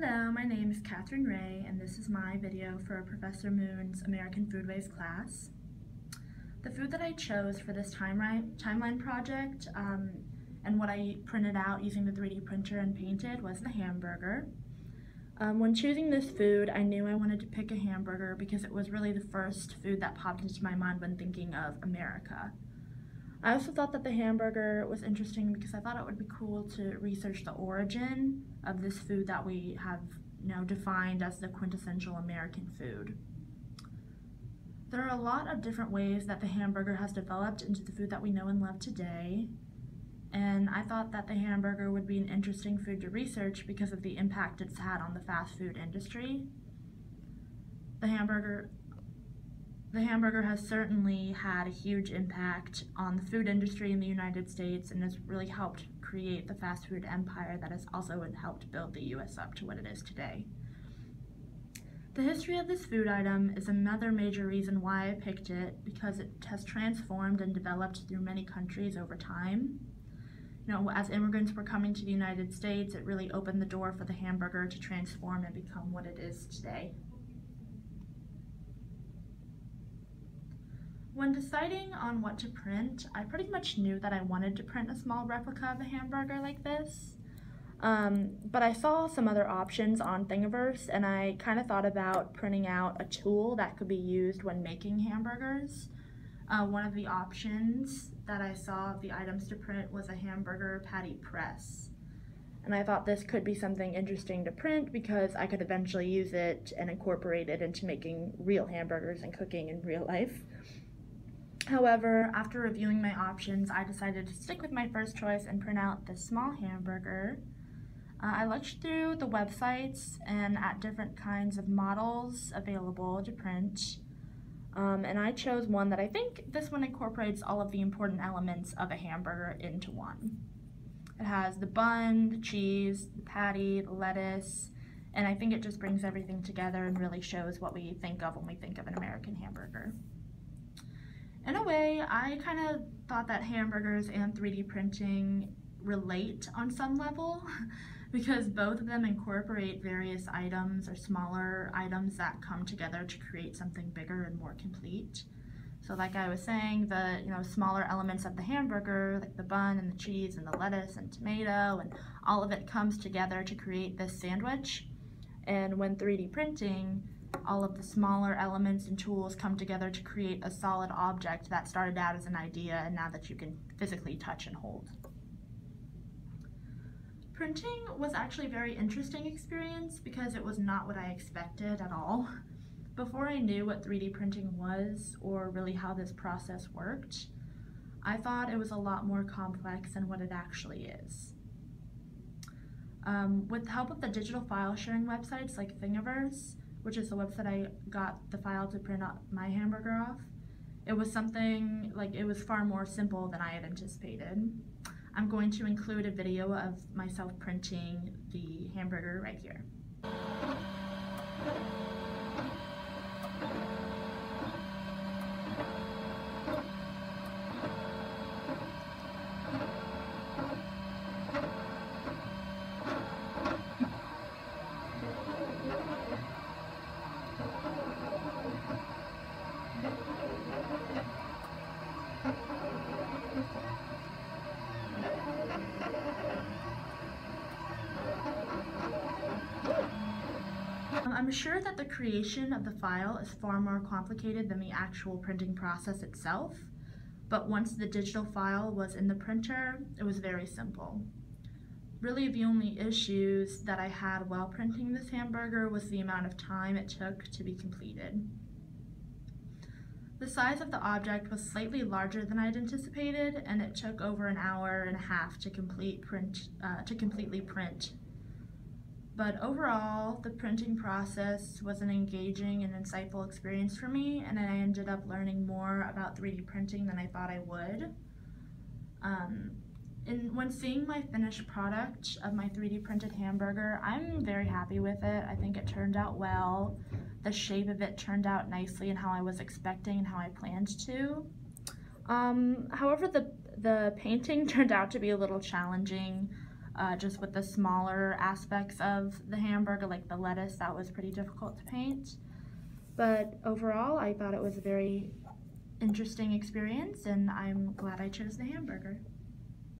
Hello, my name is Catherine Ray, and this is my video for Professor Moon's American Foodways class. The food that I chose for this timeline project and what I printed out using the 3D printer and painted was the hamburger. When choosing this food, I knew I wanted to pick a hamburger because it was really the first food that popped into my mind when thinking of America. I also thought that the hamburger was interesting because I thought it would be cool to research the origin of this food that we have defined as the quintessential American food. There are a lot of different ways that the hamburger has developed into the food that we know and love today, and I thought that the hamburger would be an interesting food to research because of the impact it's had on the fast food industry. The hamburger has certainly had a huge impact on the food industry in the United States and has really helped create the fast food empire that has also helped build the US up to what it is today. The history of this food item is another major reason why I picked it, because it has transformed and developed through many countries over time. As immigrants were coming to the United States, it really opened the door for the hamburger to transform and become what it is today. When deciding on what to print, I pretty much knew that I wanted to print a small replica of a hamburger like this. But I saw some other options on Thingiverse, and I kind of thought about printing out a tool that could be used when making hamburgers. One of the options that I saw of the items to print was a hamburger patty press. And I thought this could be something interesting to print because I could eventually use it and incorporate it into making real hamburgers and cooking in real life. However, after reviewing my options, I decided to stick with my first choice and print out this small hamburger. I looked through the websites and at different kinds of models available to print, and I chose one that I think this one incorporates all of the important elements of a hamburger into one. It has the bun, the cheese, the patty, the lettuce, and I think it just brings everything together and really shows what we think of when we think of an American hamburger. In a way, I kind of thought that hamburgers and 3D printing relate on some level because both of them incorporate various items or smaller items that come together to create something bigger and more complete. So like I was saying, the smaller elements of the hamburger, like the bun and the cheese and the lettuce and tomato, and all of it comes together to create this sandwich. And when 3D printing, all of the smaller elements and tools come together to create a solid object that started out as an idea and now that you can physically touch and hold. Printing was actually a very interesting experience because it was not what I expected at all. Before I knew what 3D printing was or really how this process worked, I thought it was a lot more complex than what it actually is. With the help of the digital file sharing websites like Thingiverse, which is the website I got the file to print out my hamburger off, it was far more simple than I had anticipated. I'm going to include a video of myself printing the hamburger right here. I'm sure that the creation of the file is far more complicated than the actual printing process itself, but once the digital file was in the printer, it was very simple. Really, the only issues that I had while printing this hamburger was the amount of time it took to be completed. The size of the object was slightly larger than I'd anticipated, and it took over an hour and a half to completely print. But overall, the printing process was an engaging and insightful experience for me, and I ended up learning more about 3D printing than I thought I would. When seeing my finished product of my 3D printed hamburger, I'm very happy with it. I think it turned out well. The shape of it turned out nicely and how I was expecting and how I planned to. However, the painting turned out to be a little challenging. just with the smaller aspects of the hamburger, like the lettuce, that was pretty difficult to paint. But overall, I thought it was a very interesting experience, and I'm glad I chose the hamburger.